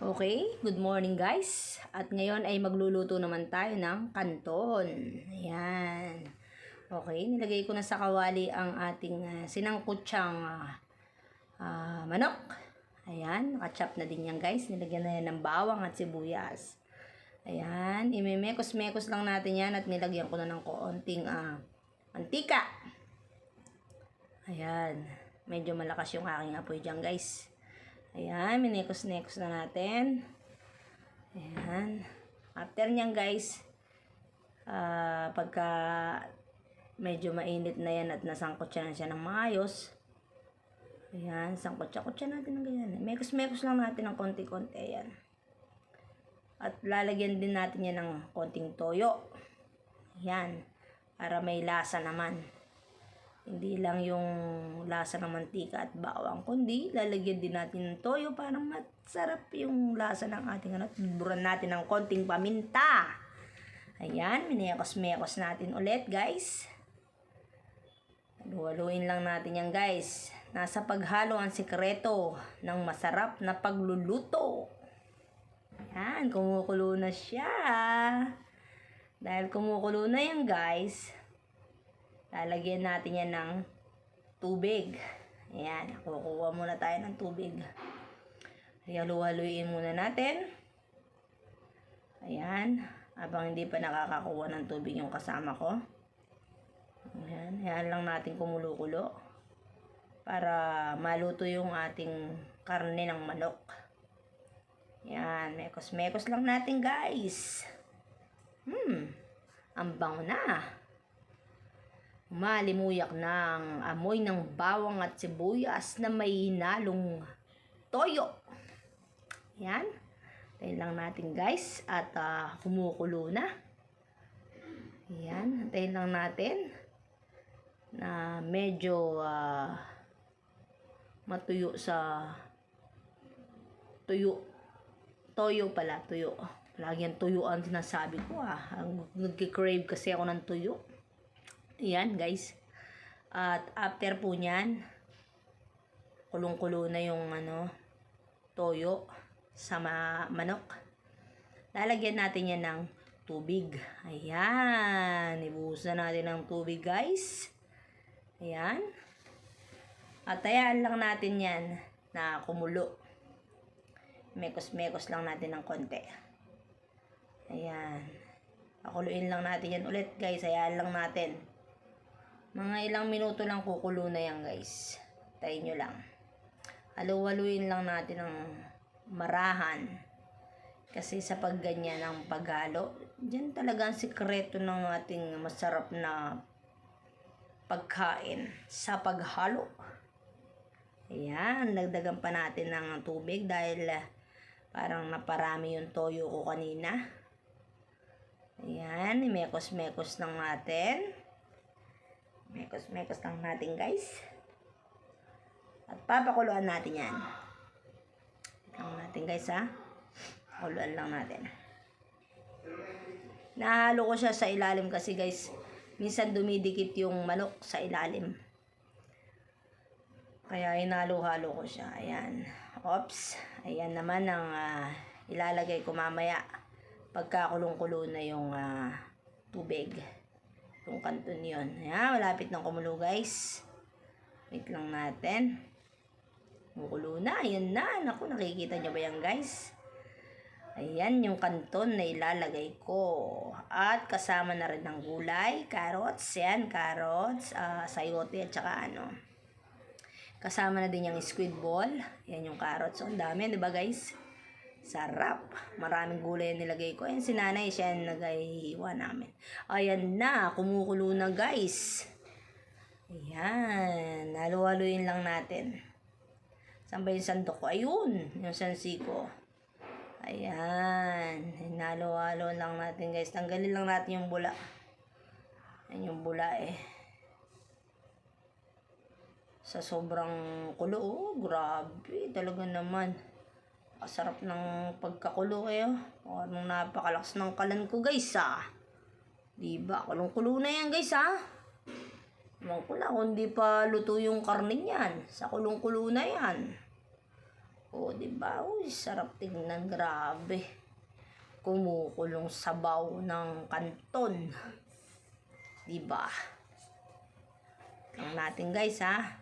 Okay, good morning guys. At ngayon ay magluluto naman tayo ng kanton. Ayan. Okay, nilagay ko na sa kawali ang ating sinangkutsang manok. Ayan, nakachop na din yan guys. Nilagyan na yan ng bawang at sibuyas. Ayan, imemekos-mekos lang natin yan at nilagyan ko na ng konting mantika. Ayan, medyo malakas yung aking apoy dyan guys. Ayan, minekos-nekos na natin. Ayan. After nyan guys, pagka medyo mainit na yan at nasangkotsa na siya ng maayos, ayan, sangkotsa-kotsa natin ng ganyan. Mekos-mekos lang natin ng konti-konti. Ayan. At lalagyan din natin yan ng konting toyo. Ayan, para may lasa naman. Hindi lang yung lasa ng mantika at bawang, kundi lalagyan din natin ng toyo para masarap yung lasa ng ating buran natin ng konting paminta. Ayan, minekos-mekos natin ulit guys. Haluin lang natin yan guys. Nasa paghalo ang sikreto ng masarap na pagluluto. Ayan, kumukulo na siya. Dahil kumukulo na yan guys, lalagyan natin yan ng tubig. Ayan, kukuha muna tayo ng tubig. Halu-haluin muna natin. Ayan, habang hindi pa nakakakuha ng tubig yung kasama ko. Ayan, ayan lang natin kumulo-kulo para maluto yung ating karne ng manok. Ayan, mekos-mekos lang natin guys. Ang bango na. Malimuyak ng amoy ng bawang at sibuyas na may hinalong toyo. Yan. Tayo lang natin guys. At kumukulo na. Yan. Tayo lang natin na medyo matuyo sa tuyo. Toyo pala. Tuyo. Lagi ang tuyo ang sinasabi ko. Nag-crave kasi ako ng tuyo. Ayan guys. At after po nyan, kulong-kulo na yung toyo sa manok. Lalagyan natin yan ng tubig. Ayan. Ibuhusan natin ng tubig guys. Ayan. At hayaan lang natin yan na kumulo. Mekos-mekos lang natin ng konti. Ayan. Pakuluin lang natin yan ulit guys. Hayaan lang natin. Mga ilang minuto lang kukulo na yan guys. Tayo nyo lang. Halu-haluin lang natin ng marahan. Kasi sa pagganyan ng paghalo, dyan talaga ang sikreto ng ating masarap na pagkain sa paghalo. Ayan, dagdagan pa natin ng tubig dahil parang naparami yung toyo ko kanina. Ayan, mekos-mekos lang natin. Mekos-mekos lang natin guys. At papakuluan natin yan. Lang natin guys Pakuluan lang natin. Nahalo ko siya sa ilalim kasi guys, minsan dumidikit yung manok sa ilalim. Kaya hinalo-halo ko siya. Ayan. Oops. Ayan naman ang ilalagay ko mamaya. Pagkakulong-kulo na yung tubig. Yung kanton yun. Ayan, malapit ng kumulo guys. Wait lang natin. Kumukulo na. Ayan na. Naku, nakikita nyo ba yan guys? Ayan yung kanton na ilalagay ko. At kasama na rin ng gulay. Carrots. Ayan, carrots. Sayote at saka kasama na din yung squid ball. Ayan yung carrots. Ang dami, diba guys? Sarap. Maraming gulay yung nilagay ko. Ayan si nanay, siya yung naghihiwa namin. Ayan na, kumukulo na guys. Ayan, halu-haluin lang natin. Saan ba yung sandok ko? Ayun, yung sansi ko. Ayan, hinalo-halo lang natin guys. Tanggalin lang natin yung bula. Ayan yung bula sa sobrang kulo, grabe, talaga naman. Masarap ng pagkakulo Parang napakalakas ng kalan ko guys Diba? Kulong-kulo na yan guys Ewan ko lang kung di pa luto yung karne niyan. Sa kulong-kulo na yan. O, diba? Uy, sarap tingnan. Grabe. Kumukulong sabaw ng kanton. Diba? Lang natin guys ha.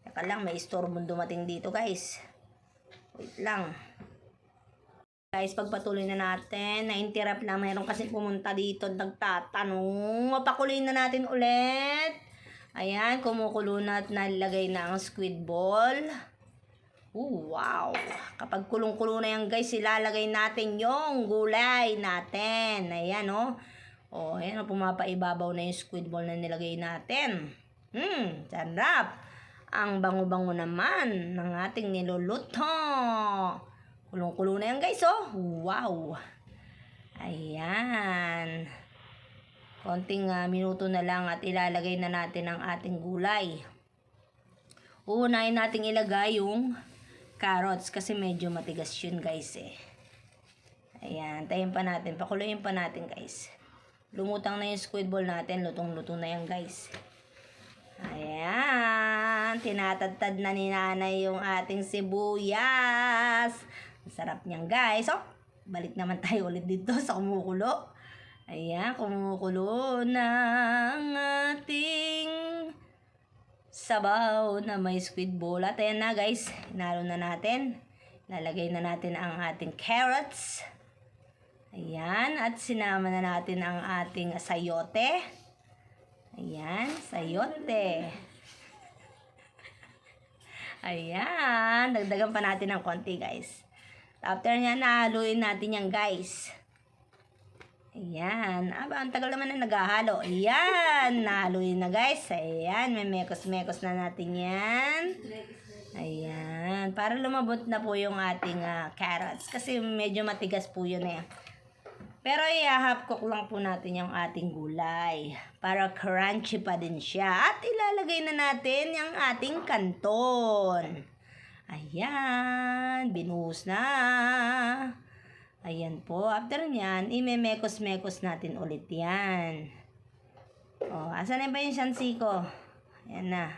Teka lang, may istorbong dumating dito guys. Wait lang. Guys, pagpatuloy na natin. Na-interrupt lang. Mayroon kasi pumunta dito. Nagtatanong. Pakuloy na natin ulit. Ayan, kumukulo na at nalagay na ang squid ball. Wow! Kapag kulong-kulo na yan guys, ilalagay natin yung gulay natin. Ayan o. Oh. Ayan o, pumapaibabaw na yung squid ball na nilagay natin. Sarap! Ang bango-bango naman ng ating niluluto. Kulong-kulo na yan guys oh. Wow! Ayan. Konting minuto na lang at ilalagay na natin ang ating gulay. Uunahin natin ilagay yung carrots kasi medyo matigas yun guys eh. Ayan, tayin pa natin. Pakuluin pa natin guys. Lumutang na yung squid ball natin. Lutong-luto na yan guys. Ayan. Tinatadtad na ni nanay yung ating sibuyas. Sarap niyan guys. Oh, balik naman tayo ulit dito sa kumukulo. Ayan, kumukulo ng ating sabaw na may squid ball. At ayan na guys, inalo na natin. Lalagay na natin ang ating carrots. Ayan, at sinama na natin ang ating sayote. Ayan, sayote. Ayan, dagdagan pa natin ng konti guys. After nyan, nahaluin natin yan guys. Ayan. Aba, ang tagal naman na naghahalo. Ayan, nahaluin na guys. Ayan, may mekos-mekos na natin yan. Ayan, para lumabot na po yung ating carrots. Kasi medyo matigas po yun eh. Pero i-half cook lang po natin yung ating gulay. Para crunchy pa din siya. At ilalagay na natin yung ating kanton. Ayan, binuhos na. Ayan po. After nyan, imemekos-mekos natin ulit yan. O, asan na ba yung shansi ko? Ayan na.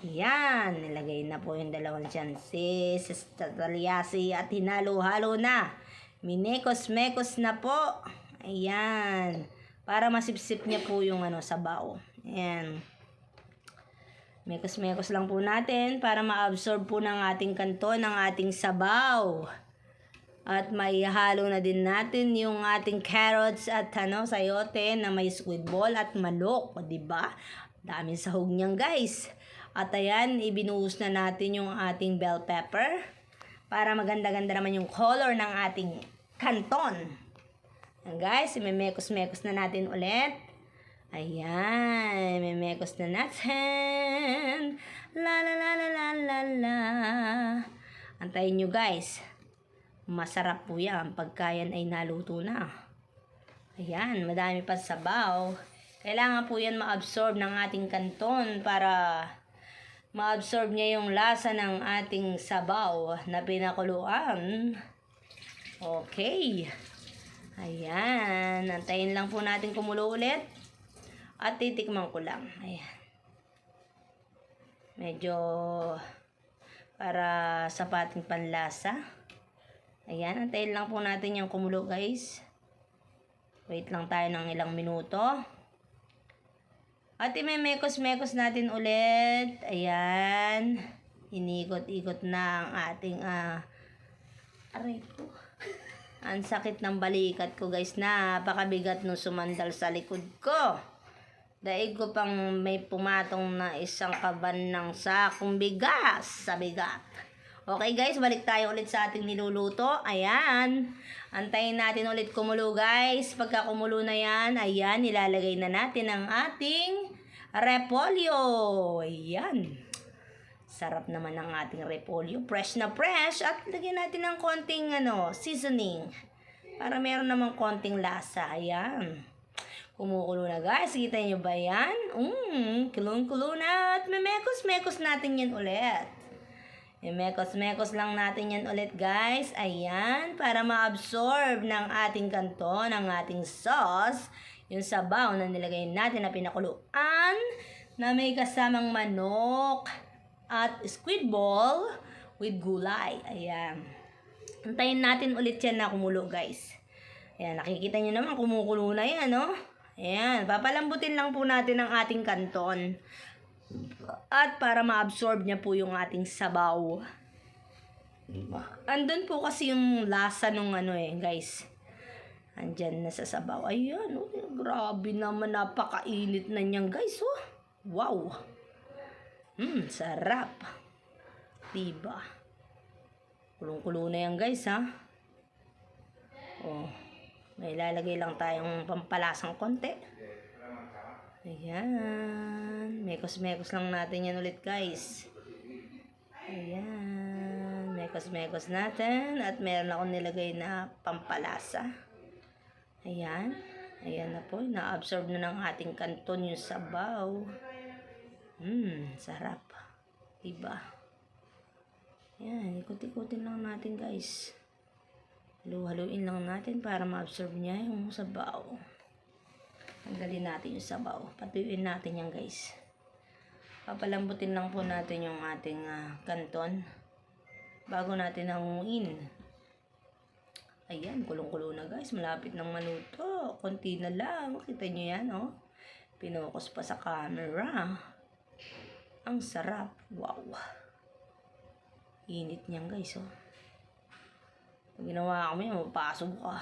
Ayan, nilagay na po yung dalawang shansi sa talyasi at hinalo-halo na. Minekos-mekos na po. Ayan. Para masipsip niya po yung sabaw. Ayan. Mekos-mekos lang po natin para ma-absorb po ng ating kanton ng ating sabaw. At maihalo na din natin yung ating carrots at sayote na may squid ball at manok. O, diba? Daming sahog niyan guys. At ayan, ibinuhos na natin yung ating bell pepper. Para maganda-ganda naman yung color ng ating kanton. Ayan guys, imemekos-mekos na natin ulit. Ayan, imemekos na natin. La la la la la la la. Antayin nyo guys. Masarap po yan pagka yan ay naluto na. Ayan, madami pa sabaw. Kailangan po yan ma-absorb ng ating kanton para ma-absorb niya yung lasa ng ating sabaw na pinakuluan. Okay. Ayan, antayin lang po natin kumulo ulit. At titikman ko lang. Ayan. Medyo para sapating panlasa. Ayan, antayin lang po natin yung kumulo guys. Wait lang tayo ng ilang minuto. At imemekos-mekos natin ulit. Ayan. Inikot-ikot na ang ating aray po. Ang sakit ng balikat ko guys. Napakabigat nung sumandal sa likod ko. Daig ko pang may pumatong na isang kaban ng sakong bigas sa bigat. Okay guys, balik tayo ulit sa ating niluluto. Ayan. Antayin natin ulit kumulo guys. Pagka kumulo na yan, ayan, ilalagay na natin ang ating repolyo. Ayan. Sarap naman ang ating repolyo. Fresh na fresh. At lagyan natin ng konting seasoning. Para meron namang konting lasa. Ayan. Kumukulo na guys. Kita nyo ba yan? Kulong-kulo na. At memekos-mekos natin yan ulit. Memekos-mekos lang natin yan ulit guys. Ayan. Para ma-absorb ng ating kanton, ng ating sauce, yung sabaw na nilagay natin na pinakuluan na may kasamang manok at squid ball with gulay. Ayan. Antayin natin ulit yan na kumulo, guys. Ayan, nakikita nyo naman, kumukulo na yan, no? Ayan, papalambutin lang po natin ang ating kanton. At para ma-absorb niya po yung ating sabaw. Andun po kasi yung lasa nung guys. Andyan na sa sabaw. Ayan, oh, grabe naman, napakainit na niyan, guys, oh. Wow. Sarap. Diba? Kulong-kulo na yan, guys, ha. Oh, may lalagay lang tayong pampalasang konti. Ayan. Mekos-mekos lang natin yan ulit, guys. Ayan. Mekos-mekos natin. At meron akong nilagay na pampalasa. Ayan. Ayan na po. Na-absorb na ng ating kanton yung sabaw. Sarap. Diba? Ayan. Ikot-ikotin lang natin, guys. Halu-haluin lang natin para ma-absorb niya yung sabaw. Tanggalin natin yung sabaw. Patuyuin natin yan, guys. Papalambutin lang po natin yung ating kanton bago natin hanguin. Ayan, kulong-kulo na, guys. Malapit nang maluto. Konti na lang. Kita nyo yan, oh. Pinokos pa sa camera. Ang sarap. Wow. Init niyan, guys, oh. Pag ginawa kami, mapasok ka.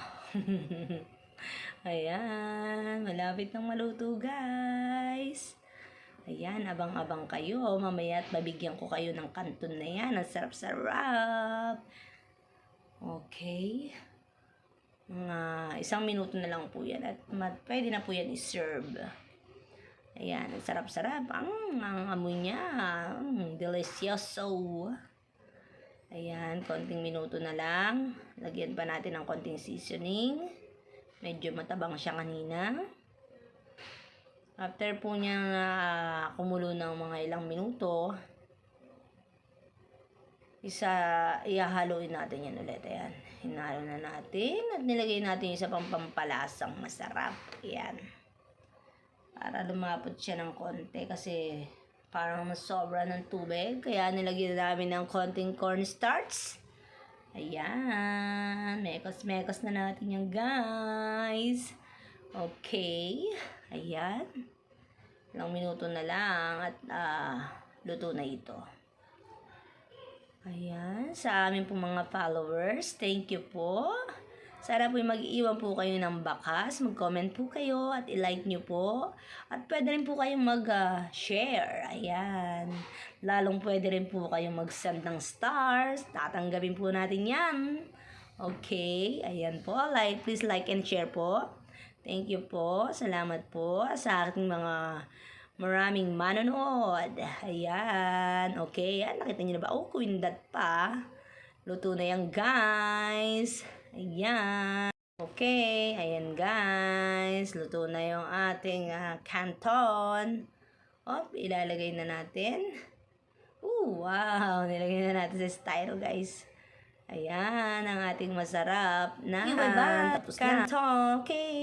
Ayan, malapit nang maluto, guys. Ayan, abang-abang kayo. Mamaya at babigyan ko kayo ng kanton na yan. Ang sarap-sarap. Okay. Mga 1 minuto na lang po yan. At pwede na po yan i-serve. Ayan, ang sarap-sarap. Ang amoy niya. Delicioso. Ayan, konting minuto na lang. Lagyan pa natin ng konting seasoning. Medyo matabang siya kanina. After po niya kumulo ng mga ilang minuto, ihahaloin natin yan ulit. Ayan. Hinalo na natin at nilagay natin yung isa pang pampalasang masarap. Ayan. Para lumapot siya ng konti kasi parang masobra ng tubig. Kaya nilagyan namin ng konting cornstarch. Ayan. Mekos-mekos na natin yan, guys. Okay. Ayan. Ilang minuto na lang at luto na ito. Ayan. Sa amin po mga followers, thank you po. Sana po mag-iwan po kayo ng bakas, mag-comment po kayo at i-like nyo po. At pwede rin po kayong mag-share. Ayan. Lalong pwede rin po kayong mag-send ng stars. Tatanggapin po natin yan. Okay. Ayan po. Please like and share po. Thank you po. Salamat po sa ating mga maraming manonood. Ayan. Okay. Ayan. Nakita nyo na ba? Oh, kuwindat pa. Luto na yan, guys. Ayan. Okay. Ayan, guys. Luto na yung ating canton. Ilalagay na natin. Wow. Nilagay na natin sa styro, guys. Ayan. Ang ating masarap na. Tapos na. Canton. Okay.